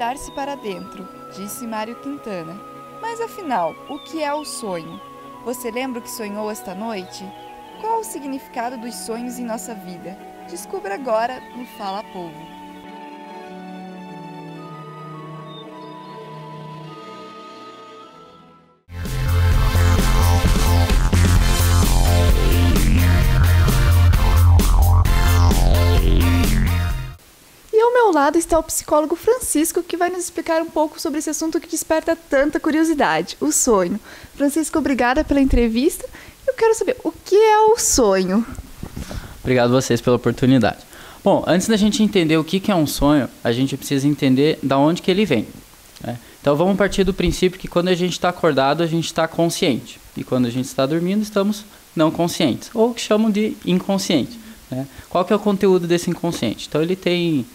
olhar-se para dentro, disse Mário Quintana. Mas afinal, o que é o sonho? Você lembra o que sonhou esta noite? Qual o significado dos sonhos em nossa vida? Descubra agora no Fala Povo. Ao meu lado está o psicólogo Francisco, que vai nos explicar um pouco sobre esse assunto que desperta tanta curiosidade, o sonho. Francisco, obrigada pela entrevista. Eu quero saber, o que é o sonho? Obrigado a vocês pela oportunidade. Bom, antes da gente entender o que é um sonho, a gente precisa entender de onde que ele vem, né? Então vamos partir do princípio que quando a gente está acordado, a gente está consciente. E quando a gente está dormindo, estamos não conscientes, ou que chamam de inconsciente, né? Qual que é o conteúdo desse inconsciente? Então ele tem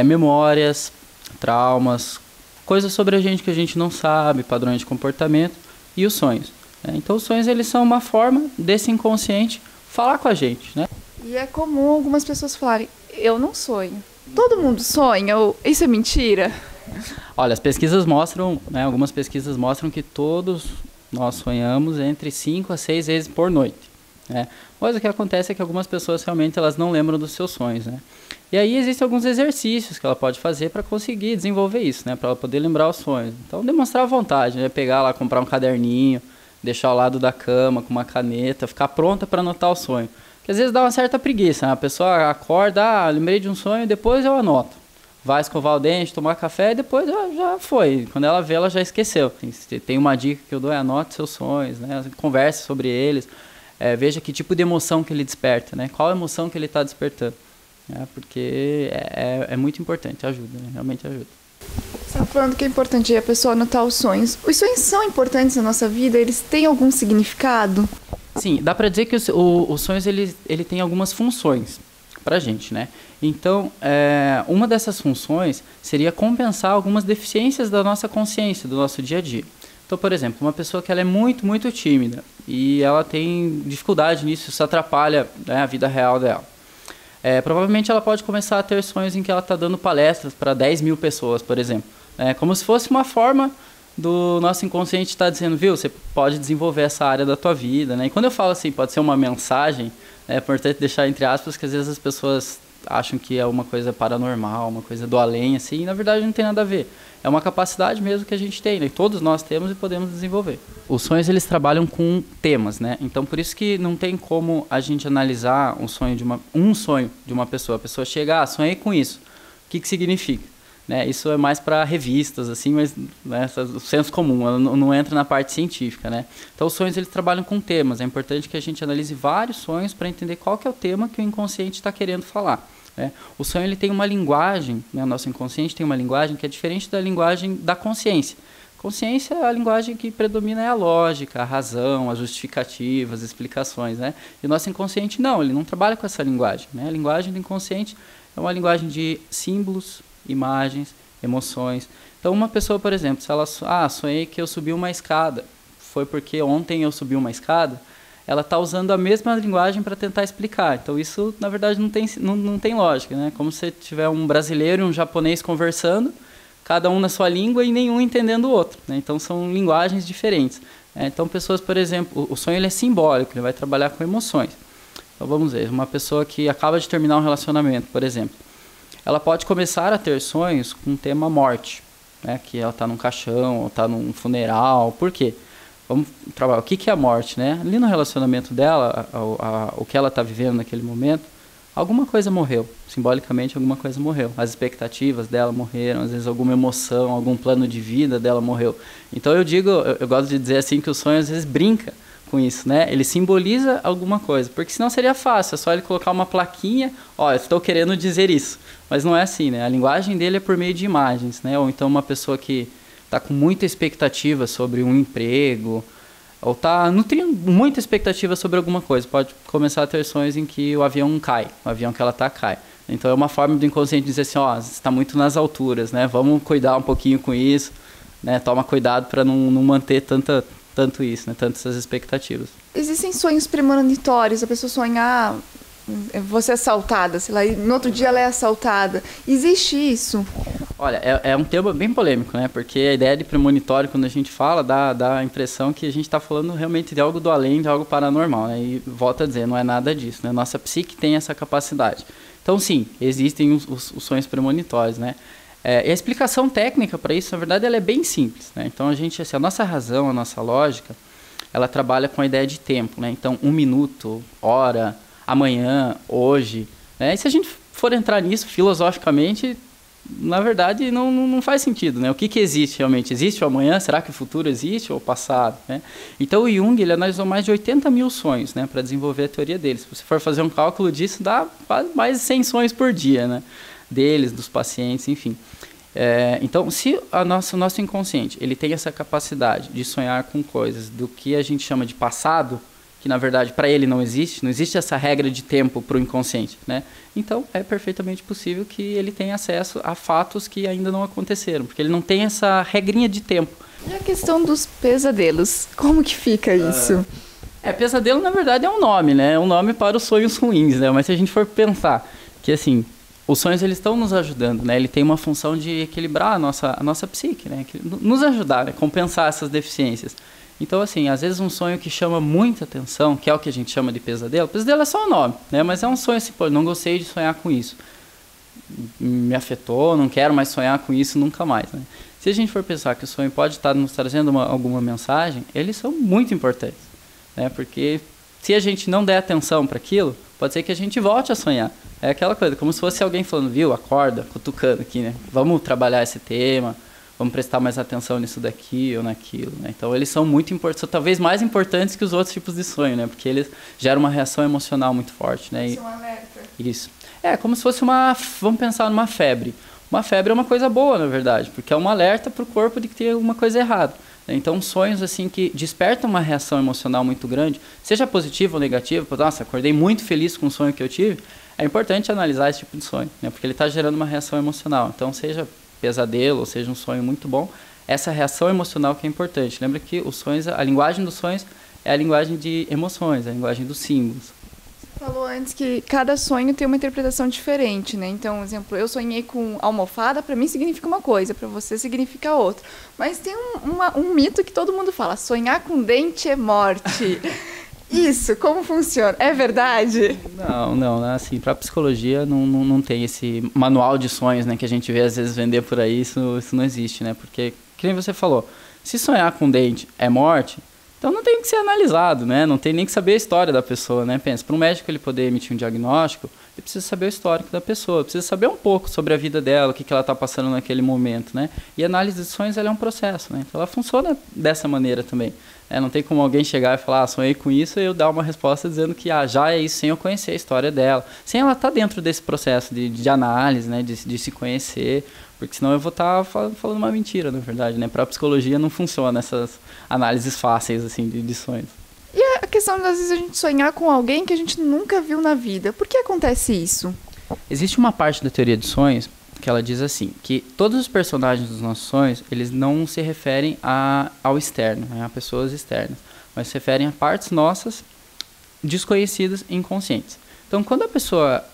memórias, traumas, coisas sobre a gente que a gente não sabe, padrões de comportamento e os sonhos, né? Então os sonhos eles são uma forma desse inconsciente falar com a gente, né? E é comum algumas pessoas falarem, eu não sonho. Todo mundo sonha? Isso é mentira? Olha, as pesquisas mostram, né, algumas pesquisas mostram que todos nós sonhamos entre 5 a 6 vezes por noite, né? Mas o que acontece é que algumas pessoas realmente elas não lembram dos seus sonhos, né? E aí existem alguns exercícios que ela pode fazer para conseguir desenvolver isso, né? Para ela poder lembrar os sonhos. Então, demonstrar a vontade, né? Pegar lá, comprar um caderninho, deixar ao lado da cama com uma caneta, ficar pronta para anotar o sonho. Porque às vezes dá uma certa preguiça, né? A pessoa acorda, lembrei de um sonho, depois eu anoto. Vai escovar o dente, tomar café e depois já foi. Quando ela vê, ela já esqueceu. Tem uma dica que eu dou, anote seus sonhos, né? Converse sobre eles. Veja que tipo de emoção que ele desperta, né? Qual emoção que ele está despertando. Porque é muito importante, ajuda, né? Realmente ajuda. Você está falando que é importante a pessoa anotar os sonhos. Os sonhos são importantes na nossa vida? Eles têm algum significado? Sim, dá para dizer que os sonhos ele tem algumas funções para a gente, né? Então, uma dessas funções seria compensar algumas deficiências da nossa consciência, do nosso dia a dia. Então, por exemplo, uma pessoa que ela é muito, muito tímida e ela tem dificuldade nisso, isso atrapalha, né, a vida real dela. Provavelmente ela pode começar a ter sonhos em que ela está dando palestras para 10 mil pessoas, por exemplo. Como se fosse uma forma do nosso inconsciente estar dizendo, viu, você pode desenvolver essa área da tua vida, né? E quando eu falo assim, pode ser uma mensagem, é importante deixar entre aspas, que às vezes as pessoas acham que é uma coisa paranormal, uma coisa do além, assim, e na verdade não tem nada a ver. É uma capacidade mesmo que a gente tem, né? Todos nós temos e podemos desenvolver. Os sonhos, eles trabalham com temas, né? Então, por isso que não tem como a gente analisar um sonho de uma pessoa. A pessoa chega, sonhei com isso. O que significa? Né? Isso é mais para revistas, assim, mas, né, o senso comum, ela não entra na parte científica, né? Então, os sonhos, eles trabalham com temas. É importante que a gente analise vários sonhos para entender qual que é o tema que o inconsciente está querendo falar. O sonho ele tem uma linguagem, né? O nosso inconsciente tem uma linguagem que é diferente da linguagem da consciência. Consciência, a linguagem que predomina é a lógica, a razão, as justificativas, as explicações, né? E o nosso inconsciente não, ele não trabalha com essa linguagem, né? A linguagem do inconsciente é uma linguagem de símbolos, imagens, emoções. Então, uma pessoa, por exemplo, se ela sonhei que eu subi uma escada, foi porque ontem eu subi uma escada, ela está usando a mesma linguagem para tentar explicar. Então, isso, na verdade, não tem lógica, né? Como se tiver um brasileiro e um japonês conversando, cada um na sua língua e nenhum entendendo o outro, né? Então, são linguagens diferentes. Então, pessoas, por exemplo, o sonho ele é simbólico, ele vai trabalhar com emoções. Então, vamos ver, uma pessoa que acaba de terminar um relacionamento, por exemplo, ela pode começar a ter sonhos com o tema morte, né? Que ela está num caixão, ou está num funeral. Por quê? Vamos trabalhar. O que é a morte, né? Ali no relacionamento dela, o que ela está vivendo naquele momento, alguma coisa morreu. Simbolicamente, alguma coisa morreu. As expectativas dela morreram, às vezes alguma emoção, algum plano de vida dela morreu. Então eu gosto de dizer assim que o sonho às vezes brinca com isso, né? Ele simboliza alguma coisa, porque senão seria fácil, é só ele colocar uma plaquinha, eu estou querendo dizer isso. Mas não é assim, né? A linguagem dele é por meio de imagens, né? Ou então uma pessoa que está com muita expectativa sobre um emprego, ou está nutrindo muita expectativa sobre alguma coisa, pode começar a ter sonhos em que o avião cai, o avião que ela está cai. Então é uma forma do inconsciente dizer assim, você está muito nas alturas, né? Vamos cuidar um pouquinho com isso, né? Toma cuidado para não manter tanto isso, né? Tantas essas expectativas. Existem sonhos premonitórios, a pessoa sonhar, você é assaltada, sei lá, e no outro dia ela é assaltada. Existe isso? Olha, é um tema bem polêmico, né? Porque a ideia de premonitório, quando a gente fala, dá a impressão que a gente está falando realmente de algo do além, de algo paranormal, né? E volto a dizer, não é nada disso, né? Nossa psique tem essa capacidade. Então, sim, existem os sonhos premonitórios, né? E a explicação técnica para isso, na verdade, ela é bem simples, né? Então, a nossa razão, a nossa lógica, ela trabalha com a ideia de tempo, né? Então, 1 minuto, hora, amanhã, hoje, né? E se a gente for entrar nisso filosoficamente, na verdade, não faz sentido, né? O que existe realmente? Existe o amanhã? Será que o futuro existe ou o passado, né? Então, o Jung, ele analisou mais de 80 mil sonhos, né? Para desenvolver a teoria deles. Se você for fazer um cálculo disso, dá quase mais de 100 sonhos por dia, né? Deles, dos pacientes, enfim. Então, se o nosso inconsciente ele tem essa capacidade de sonhar com coisas do que a gente chama de passado, que na verdade para ele não existe essa regra de tempo para o inconsciente, né? Então é perfeitamente possível que ele tenha acesso a fatos que ainda não aconteceram, porque ele não tem essa regrinha de tempo. E a questão dos pesadelos, como que fica isso? Pesadelo na verdade é um nome, né? É um nome para os sonhos ruins, né? Mas se a gente for pensar que assim, os sonhos eles estão nos ajudando, né? Ele tem uma função de equilibrar a nossa psique, né? Nos ajudar, né? Compensar essas deficiências. Então, assim, às vezes um sonho que chama muita atenção, que é o que a gente chama de pesadelo, pesadelo é só o nome, né? Mas é um sonho assim, pô, não gostei de sonhar com isso. Me afetou, não quero mais sonhar com isso nunca mais, né? Se a gente for pensar que o sonho pode estar nos trazendo alguma mensagem, eles são muito importantes, né? Porque se a gente não der atenção para aquilo, pode ser que a gente volte a sonhar. É aquela coisa, como se fosse alguém falando, viu, acorda, cutucando aqui, né? Vamos trabalhar esse tema, vamos prestar mais atenção nisso daqui ou naquilo, né? Então, eles são muito importantes, são talvez mais importantes que os outros tipos de sonho, né? Porque eles geram uma reação emocional muito forte, né? São alerta. Isso. É como se fosse vamos pensar numa febre. Uma febre é uma coisa boa, na verdade, porque é um alerta para o corpo de que tem alguma coisa errada. Então, sonhos assim que despertam uma reação emocional muito grande, seja positiva ou negativa, nossa, acordei muito feliz com o sonho que eu tive, é importante analisar esse tipo de sonho, né? Porque ele está gerando uma reação emocional. Então, seja pesadelo, ou seja um sonho muito bom, essa reação emocional que é importante. Lembra que os sonhos, a linguagem dos sonhos é a linguagem de emoções, a linguagem dos símbolos. Você falou antes que cada sonho tem uma interpretação diferente, né? Então, por exemplo, eu sonhei com almofada, para mim significa uma coisa, para você significa outra. Mas tem um mito que todo mundo fala, sonhar com dente é morte. Isso, como funciona? É verdade? Não, assim, para psicologia não tem esse manual de sonhos, né, que a gente vê às vezes vender por aí, isso não existe, né, porque, que nem você falou, se sonhar com dente é morte, então não tem que ser analisado, né, não tem nem que saber a história da pessoa, né, pensa, para um médico ele poder emitir um diagnóstico, ele precisa saber o histórico da pessoa, precisa saber um pouco sobre a vida dela, o que ela está passando naquele momento, né, e a análise de sonhos ela é um processo, né, então ela funciona dessa maneira também. Não tem como alguém chegar e falar, sonhei com isso, e eu dar uma resposta dizendo que já é isso, sem eu conhecer a história dela. Sem ela estar dentro desse processo de análise, né, de se conhecer, porque senão eu vou estar falando uma mentira, na verdade. Né? Para a psicologia não funciona essas análises fáceis assim, de sonhos. E a questão de, às vezes, a gente sonhar com alguém que a gente nunca viu na vida. Por que acontece isso? Existe uma parte da teoria de sonhos que ela diz assim, que todos os personagens dos nossos sonhos, eles não se referem ao externo, né, a pessoas externas, mas se referem a partes nossas desconhecidas e inconscientes. Então, quando a pessoa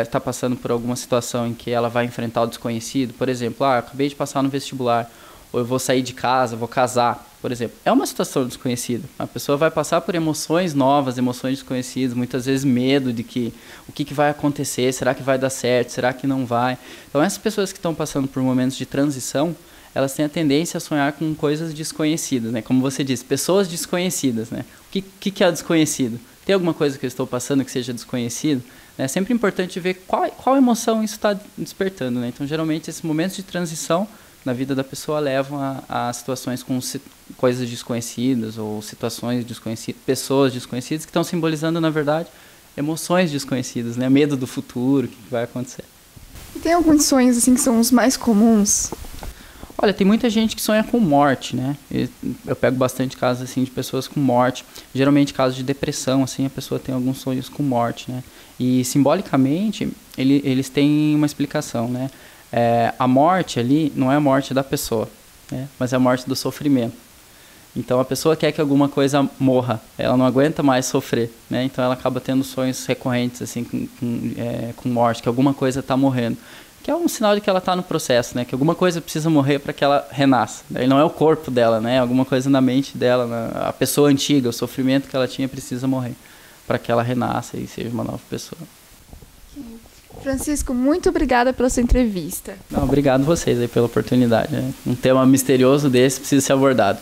está passando por alguma situação em que ela vai enfrentar o desconhecido, por exemplo, acabei de passar no vestibular, ou eu vou sair de casa, vou casar, por exemplo, é uma situação desconhecida. A pessoa vai passar por emoções novas, emoções desconhecidas, muitas vezes medo de que o que vai acontecer, será que vai dar certo, será que não vai. Então, essas pessoas que estão passando por momentos de transição, elas têm a tendência a sonhar com coisas desconhecidas, né? Como você disse, pessoas desconhecidas, né? O que é o desconhecido? Tem alguma coisa que eu estou passando que seja desconhecido? É sempre importante ver qual emoção isso está despertando, né? Então, geralmente, esses momentos de transição na vida da pessoa levam a situações com coisas desconhecidas ou situações desconhecidas, pessoas desconhecidas que estão simbolizando, na verdade, emoções desconhecidas, né? Medo do futuro, o que vai acontecer. E tem alguns sonhos assim que são os mais comuns? Olha, tem muita gente que sonha com morte, né? Eu pego bastante casos assim de pessoas com morte, geralmente casos de depressão, assim, a pessoa tem alguns sonhos com morte, né? E simbolicamente eles têm uma explicação, né? A morte ali não é a morte da pessoa, né? Mas é a morte do sofrimento. Então a pessoa quer que alguma coisa morra, ela não aguenta mais sofrer, né? Então ela acaba tendo sonhos recorrentes assim com morte, que alguma coisa está morrendo. que é um sinal de que ela está no processo, né? Que alguma coisa precisa morrer para que ela renasça. Daí não é o corpo dela, né? Alguma coisa na mente dela, a pessoa antiga, o sofrimento que ela tinha precisa morrer para que ela renasça e seja uma nova pessoa. Francisco, muito obrigada pela sua entrevista. Não, obrigado vocês aí pela oportunidade, né? Um tema misterioso desse precisa ser abordado.